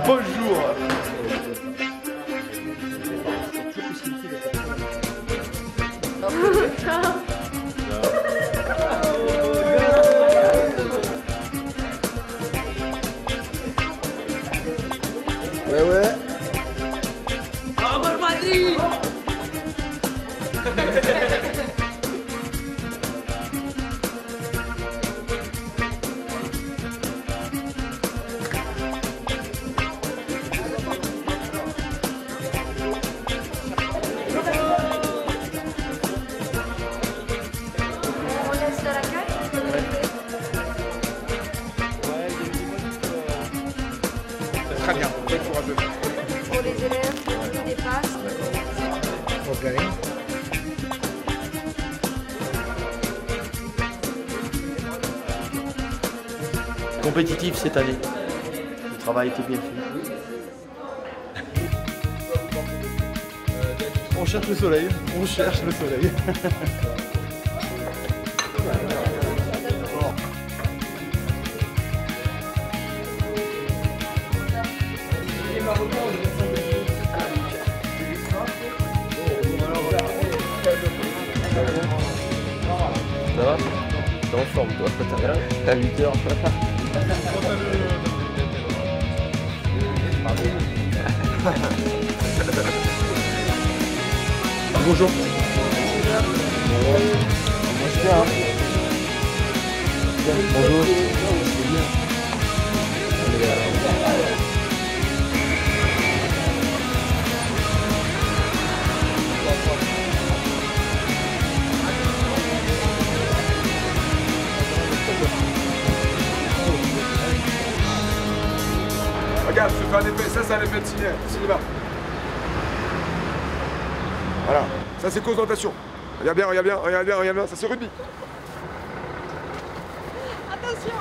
Bonjour. Ouais, ouais. Vamos Madrid. On laisse la queue. Très bien, très courageux. Pour les élèves qui dépassent. Ok. Compétitif cette année. Le travail était bien fait. On cherche le soleil, on cherche le soleil. Ça va? T'es en forme toi, à 8 heures. Bonjour. Bonjour. Regarde, je fais un effet, ça c'est un effet de cinéma. Voilà, ça c'est concentration. Regarde bien, regarde bien, regarde bien, regarde bien, ça c'est rugby. Attention.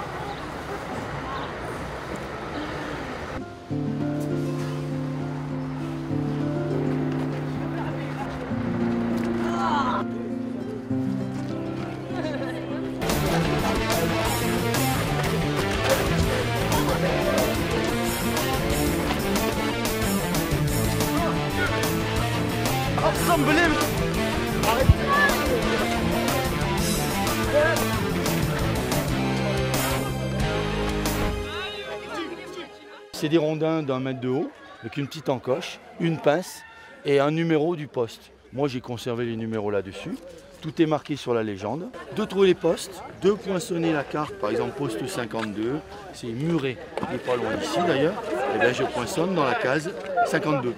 C'est des rondins d'1 mètre de haut, avec une petite encoche, une pince et un numéro du poste. Moi j'ai conservé les numéros là-dessus. Tout est marqué sur la légende. De trouver les postes, de poinçonner la carte, par exemple poste 52, c'est muré, il n'est pas loin d'ici d'ailleurs. Et bien je poinçonne dans la case 52.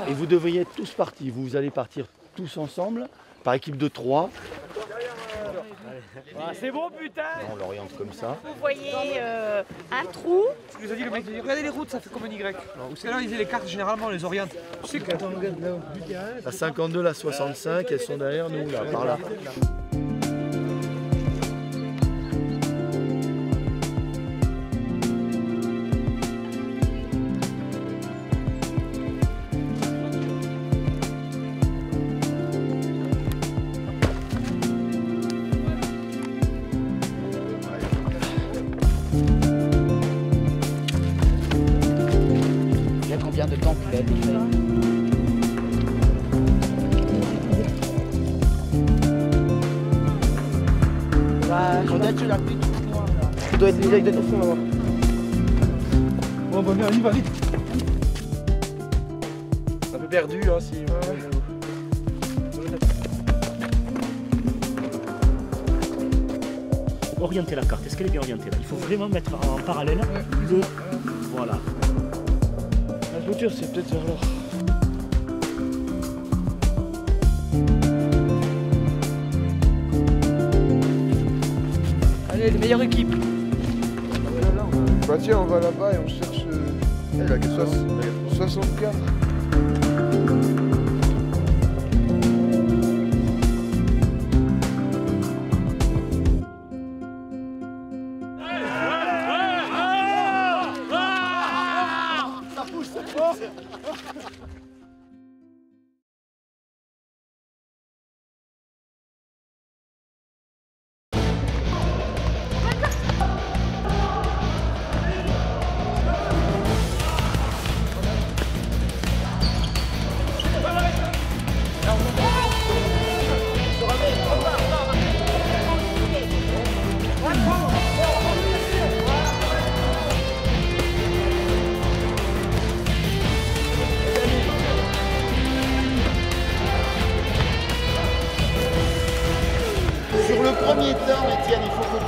Et vous devriez être tous partis, vous allez partir tous ensemble, par équipe de 3. Ah, c'est bon putain. On l'oriente comme ça. Vous voyez un trou. Je nous ai dit le mec, il dit, regardez les routes, ça fait comme un Y. Ou c'est là, ils les cartes, généralement, on les oriente. Tu sais que... La 52, la 65, elles sont derrière nous, là, par là. Combien de temps qu'il a été fait? Peut-être tu l'as pris tout noir là. Tu dois être direct de tout fond là-bas. Bon, bah, on y va vite. Un peu perdu, hein, si. Orienter la carte, est-ce qu'elle est bien orientée là? Il faut vraiment mettre en parallèle le... Voilà. La clôture, c'est peut-être vers là. Allez, les meilleures équipes. Bah tiens, on va là-bas et on cherche... la 64.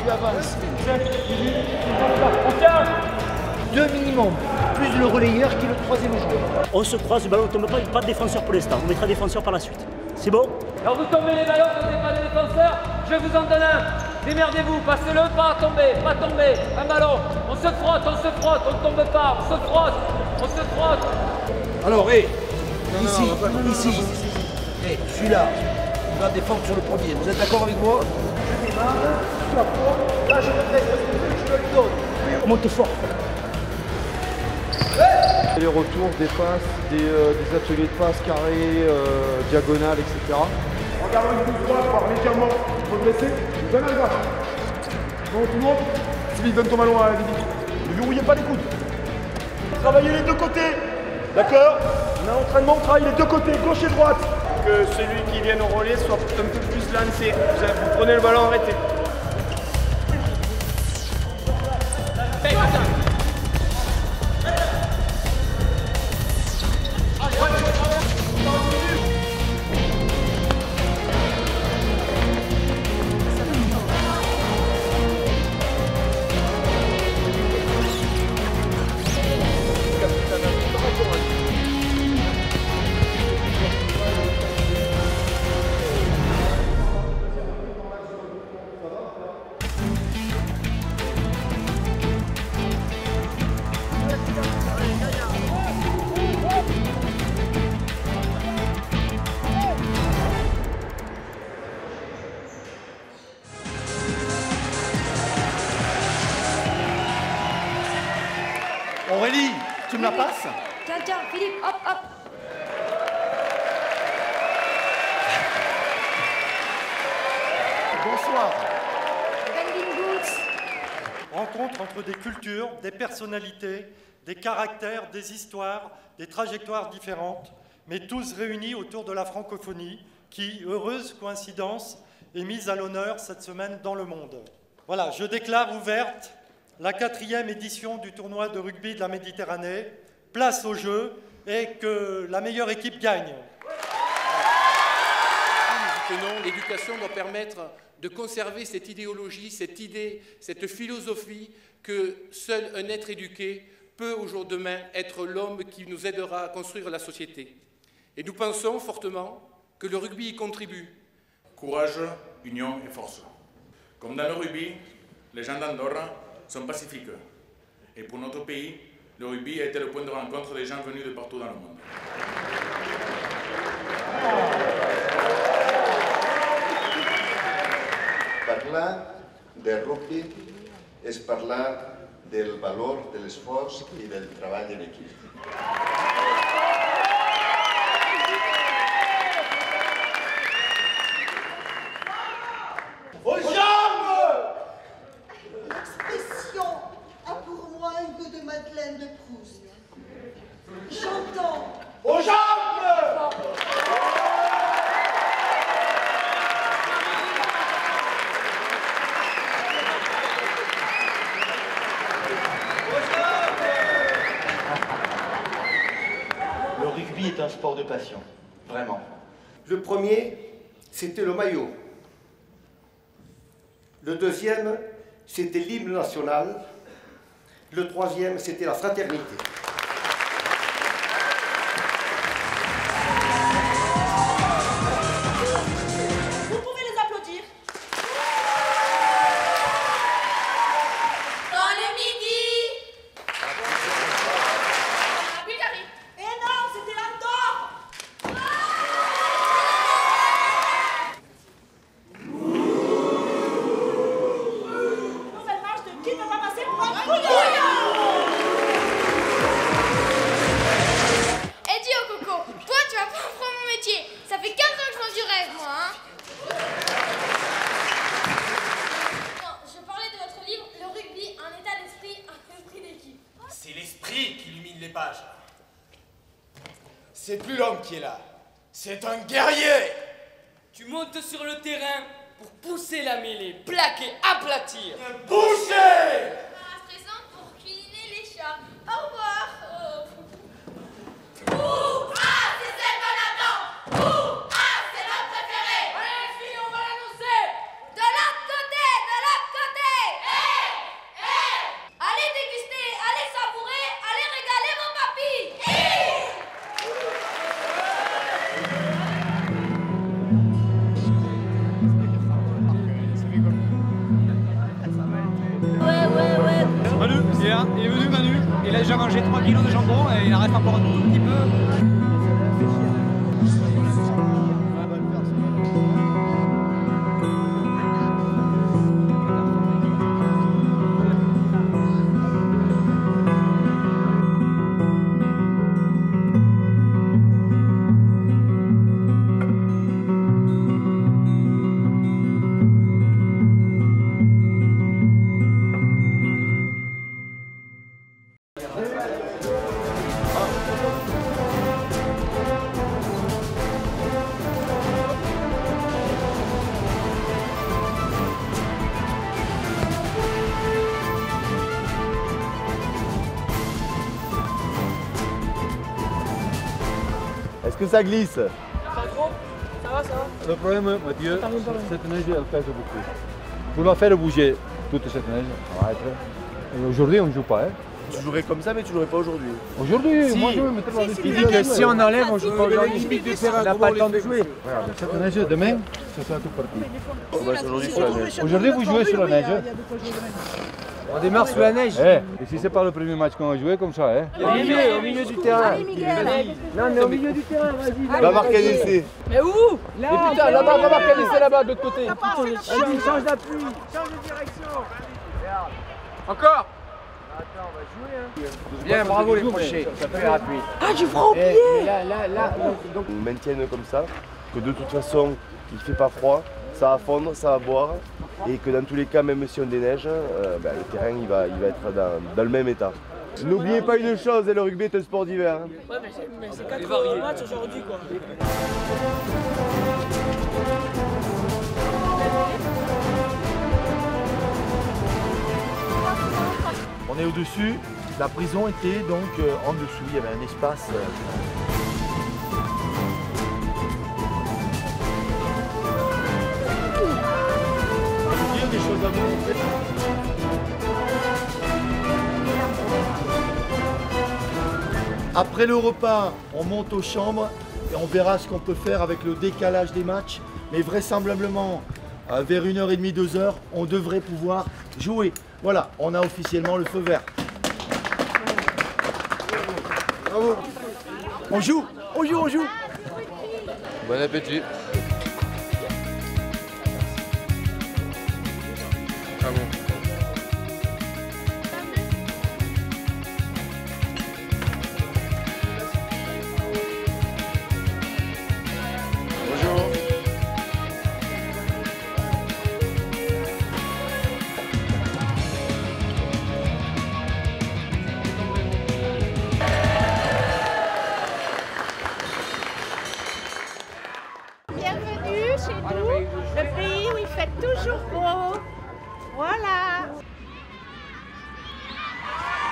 tu avances. 2 minimum, plus le relayeur qui est le 3e joueur. On se croise, le ballon ne tombe pas de défenseur pour l'instant. On mettra défenseur par la suite. C'est bon? Alors vous tombez les ballons, vous n'êtes pas des défenseurs, je vous en donne un. Démerdez-vous, passez-le, pas tomber, pas tomber. Un ballon, on se frotte, on ne tombe pas, on se frotte, on se frotte. Alors, ici, celui-là, il va défendre sur le premier. Vous êtes d'accord avec moi? Je démarre, tu apprends, là je me laisse, je le donne. Monte fort. Les retours, des passes, des ateliers de passes carrés, diagonales, etc. Regarde une touche droite, voir légèrement progresser. Donne à droite. Bon, tout le monde. Sylvie, donne ton ballon à Vivi. Ne verrouillez pas les coudes. Travaillez les deux côtés. D'accord? On a entraînement, on travaille les deux côtés, gauche et droite. Que celui qui vient au relais soit un peu plus lancé. Vous prenez le ballon, arrêtez. Aurélie, tu me la passes? Tiens, Philippe, hop, hop. Bonsoir. Bending boots. Rencontre entre des cultures, des personnalités, des caractères, des histoires, des trajectoires différentes, mais tous réunis autour de la francophonie qui, heureuse coïncidence, est mise à l'honneur cette semaine dans le monde. Voilà, je déclare ouverte la 4e édition du tournoi de rugby de la Méditerranée. Place au jeu et que la meilleure équipe gagne. Nous y tenons, l'éducation doit permettre de conserver cette idéologie, cette idée, cette philosophie que seul un être éduqué peut au jour de demain être l'homme qui nous aidera à construire la société. Et nous pensons fortement que le rugby y contribue. Courage, union et force. Comme dans le rugby, les gens d'Andorre sont pacifiques. Et pour notre pays, le rugby a été le point de rencontre des gens venus de partout dans le monde. Parlar de rugby és parlar del valor de l'esforç i del treball en equip. Aux jambes! L'expression a pour moi un goût de Madeleine de Proust. J'entends. Aux jambes! Le rugby est un sport de passion, vraiment. Le premier, c'était le maillot. Le deuxième, c'était l'hymne national. Le troisième, c'était la fraternité. Vous pouvez les applaudir. Dans le midi. La Bulgarie. Eh non, c'était l'Andorre. Nouvelle marche de qui ne va passer pour un couillon. Eh dis oh Coco, toi tu vas pas apprendre mon métier. Ça fait 15 ans que je mange du rêve moi hein. Non, je parlais de votre livre, le rugby, un état d'esprit, un esprit d'équipe. C'est l'esprit qui illumine les pages. C'est plus l'homme qui est là. C'est un guerrier. Tu montes sur le terrain pour pousser la mêlée, plaquer, aplatir. Boucher! À présent pour cuisiner les chats. Au revoir. Ah, c'est celle qu'on attend. Ah, c'est notre préféré. Allez les filles, on va l'annoncer. De l'autre côté, de l'autre côté. Manu, il est là, il est venu Manu, il a déjà mangé 3 kilos de jambon et il en reste encore un tout petit peu. Est-ce que ça glisse? Pas trop. Ça va, ça va. Le problème, Mathieu, cette neige, elle pèse beaucoup. Pour la faire bouger, toute cette neige, et aujourd'hui, on ne joue pas. Hein. Tu jouerais comme ça, mais tu jouerais pas aujourd'hui. Aujourd'hui, si. moi je vais me mettre dans les Il dit que si on enlève, on joue pas aujourd'hui. On n'a pas le temps de jouer. Regarde, cette neige, demain, ça sera tout parti. Aujourd'hui, sur la neige. Aujourd'hui, vous jouez sur la neige. On démarre sous la neige. Et si c'est pas le premier match qu'on a joué comme ça, hein. Au milieu du terrain. Non, mais au milieu du terrain, vas-y. Va marquer un essai. Mais où? Mais putain, là-bas, va marquer un essai là-bas, de l'autre côté. Vas-y, Change d'appui. Change de direction. Encore. Attends, on va jouer. Bien, bravo les crochets. Ça fait appui. Ah, tu prends au pied. Là. Donc on maintienne comme ça, que de toute façon, il fait pas froid, ça va fondre, ça va boire. Et que dans tous les cas, même si on déneige, le terrain il va être dans le même état. N'oubliez pas une chose, le rugby est un sport d'hiver. Hein. Ouais, mais c'est 4 matchs aujourd'hui, quoi. On est au-dessus, la prison était donc en dessous, il y avait un espace. Des choses à vous montrer. Après le repas, on monte aux chambres et on verra ce qu'on peut faire avec le décalage des matchs. Mais vraisemblablement, vers 1h30, 2h, on devrait pouvoir jouer. Voilà, on a officiellement le feu vert. Bravo. On joue. Bon appétit. Ah bon. Bonjour. Bienvenue chez nous, le pays où il fait toujours beau. Voilà.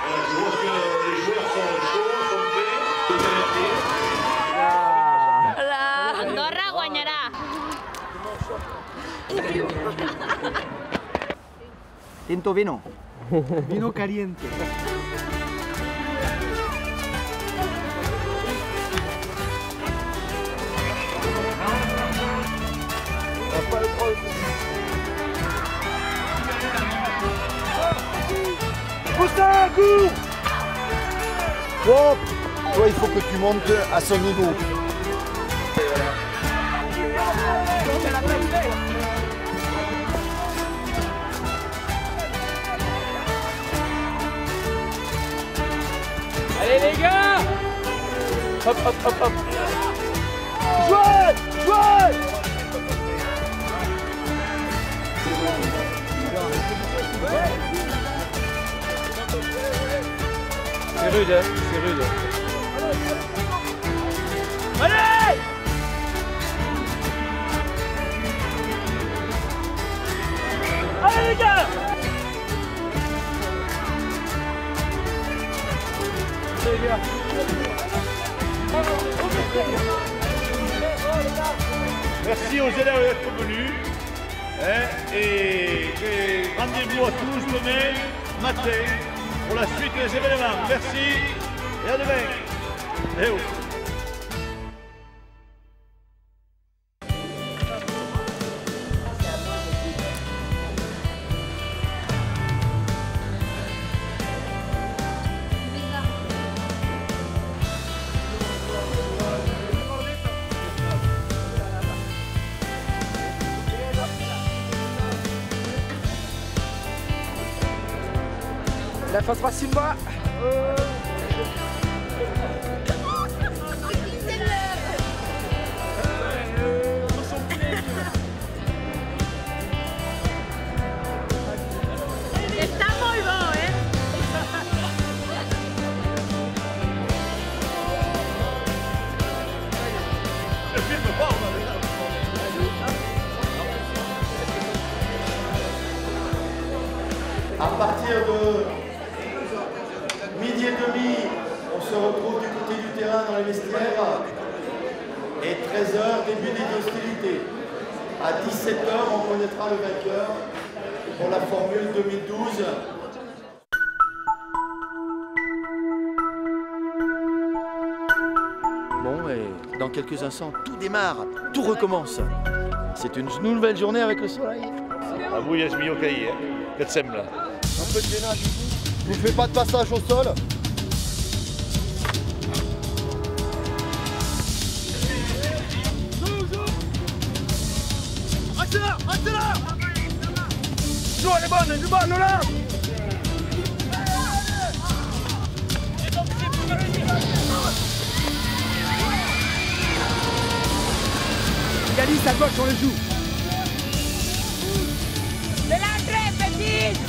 Je vois que les joueurs sont chauds, sont prêts. Andorra guanyarà. Tinto vino. Vino caliente. Poussin, cours. Bon, toi il faut que tu montes à son niveau. Allez les gars! Hop, hop, hop, hop. Jouez! C'est rude, hein, c'est rude. Allez! Allez les gars! Merci aux élèves d'être venus. Et rendez-vous à tous demain matin pour la suite des événements. Merci et à demain. Et oh. La face par Simba. Está muy bon, ¿eh? À partir de midi et demi, on se retrouve du côté du terrain dans les vestiaires. Et 13h, début des hostilités. À 17h, on connaîtra le vainqueur pour la Formule 2012. Bon, et dans quelques instants, tout démarre, tout recommence. C'est une nouvelle journée avec le soleil. Avui és millor que ahir, què et sembla? Un peu de gainage, vous faites pas de passage au sol? Restez là, restez là. L'eau elle est bonne, elle est bonne, là. Galice à gauche, on le joue. De l'entrée, petite.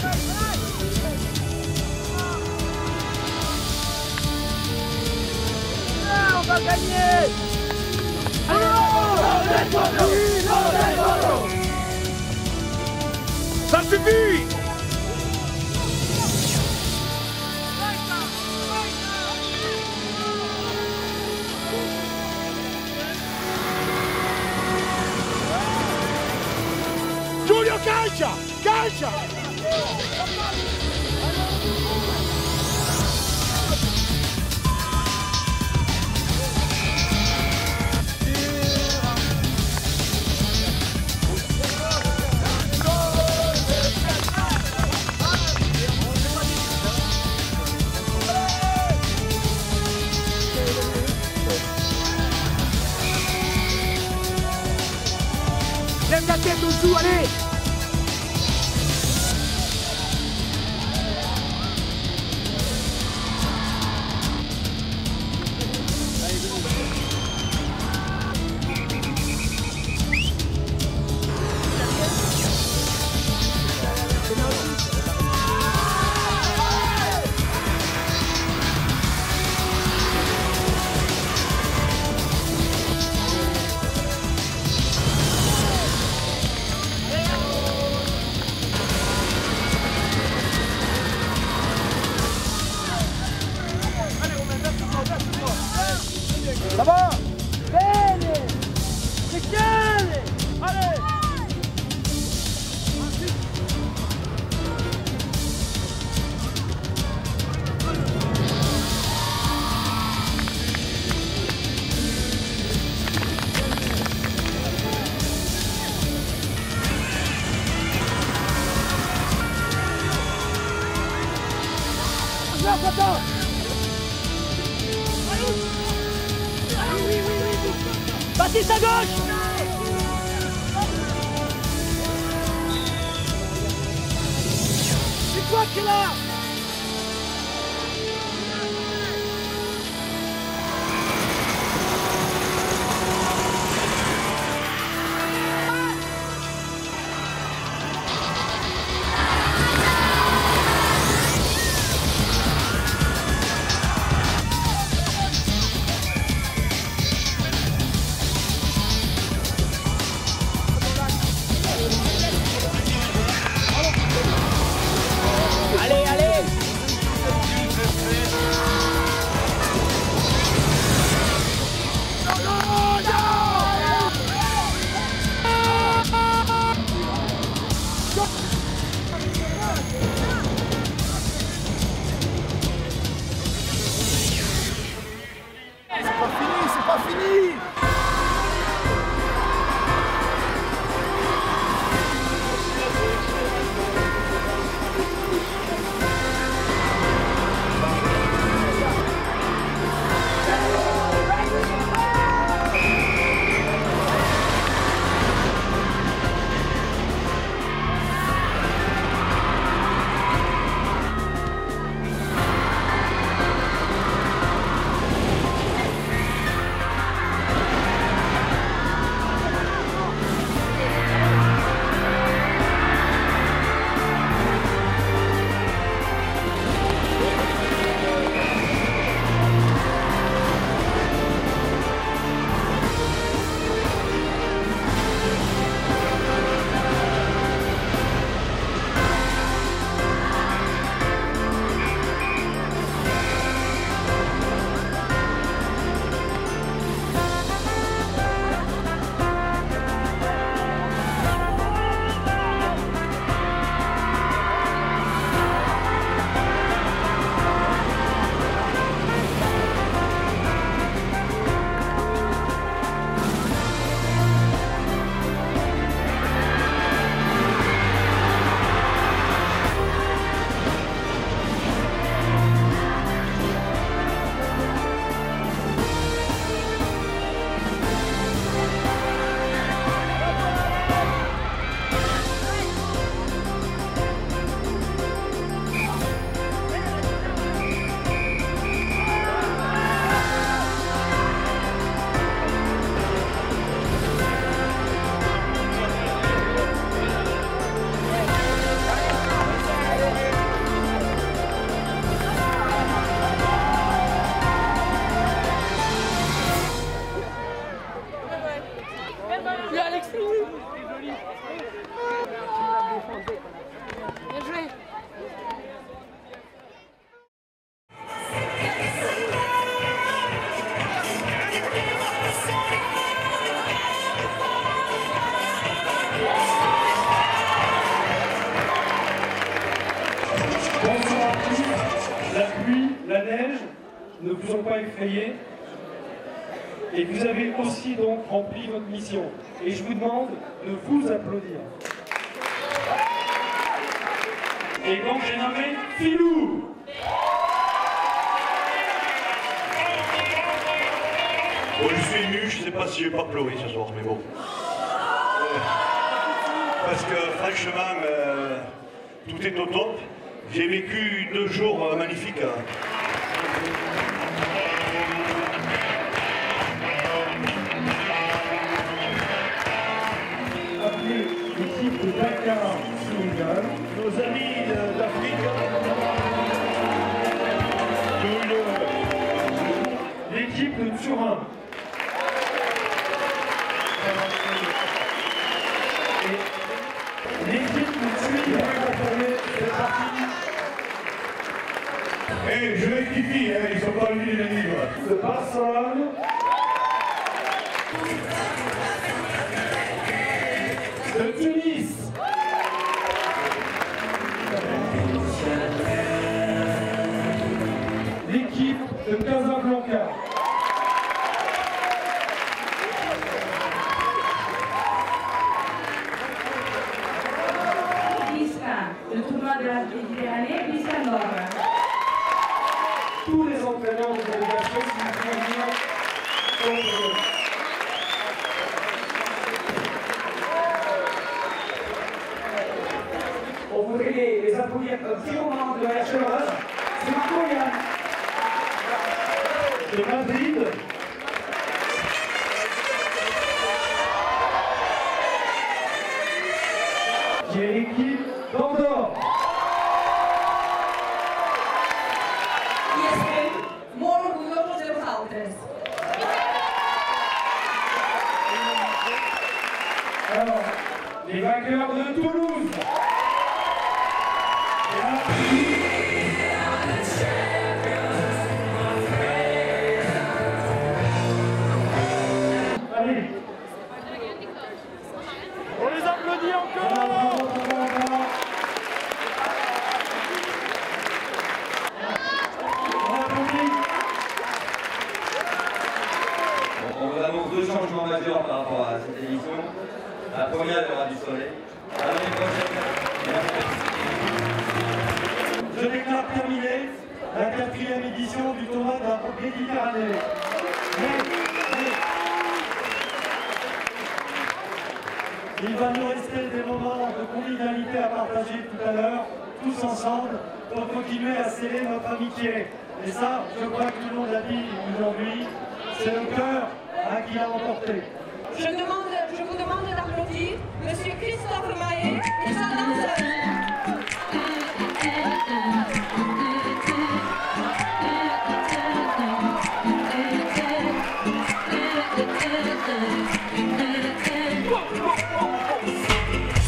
Ah, on va gagner. Ça suffit. Giulio, calcia! Calcia! Lève la tête au-dessous, allez. Ça va? Bene. Bene. Allez. Baptiste à gauche. C'est toi qui es là. Allez, allez. ne vous ont pas effrayé. Et vous avez aussi donc rempli votre mission. Et je vous demande de vous applaudir. Et donc j'ai nommé Filou. Bon, je suis ému, je ne sais pas si je vais pas pleurer ce soir, mais bon. Parce que franchement, tout est au top. J'ai vécu 2 jours magnifiques. Appelez l'équipe de Dakar Sénégal, nos amis d'Afrique, l'équipe de Turin. L'équipe de Turin, c'est parti. Eh, je rectifie, ils sont pas venus les livres. De Barcelone. De Tunis. L'équipe de Casablanca. Le tournoi de la Méditerranée, Bisca Nord. Tous les entraîneurs de délégation qui vont venir contre eux. On voudrait les applaudir un petit moment de la chaleur. C'est Marco Yann. De Madrid. Qui est l'équipe d'Andorre. Molt orgullosos de vosaltres. Alors, les vainqueurs de Toulouse. Allez. On les applaudit encore. On vous annonce 2 changements majeurs par rapport à cette édition. La première, il y aura du soleil. L'année prochaine, je déclare terminée la 4e édition du tournoi de la Méditerranée. Il va nous rester des moments de convivialité à partager tout à l'heure, tous ensemble, pour continuer à sceller notre amitié. Et ça, je crois que tout le monde l'a dit aujourd'hui, c'est le cœur qui l'a emporté. Je vous demande d'applaudir Monsieur Christophe Maé et sa danseuse.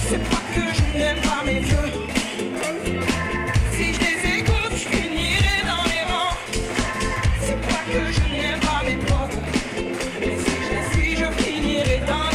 C'est pas que je n'aime pas mes vieux. Si je les écoute, je finirai dans les rangs. C'est pas que je n'aime pas mes potes. Mais si je les suis, je finirai dans les rangs.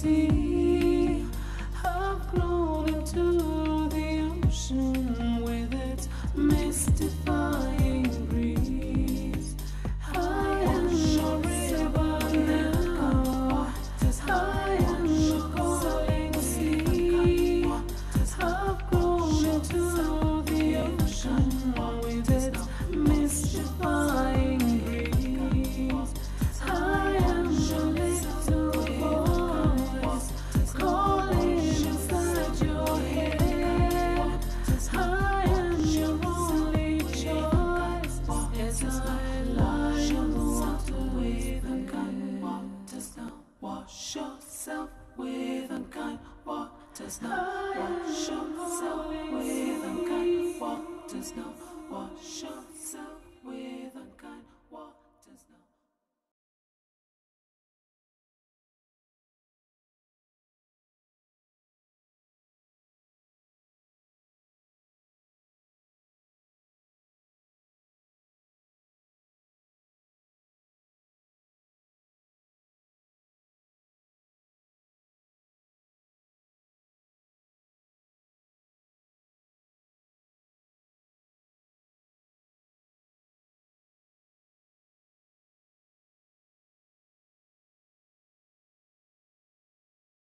sea. I've grown into the ocean with its mystifying breeze. I am your river now. I am your calling sea. I've grown into the ocean with its mystifying breeze. I am your little voice calling inside your head. I am your only choice as I lie on the water with unkind waters. Now wash yourself with unkind waters. Now wash yourself with unkind waters. Now wash yourself.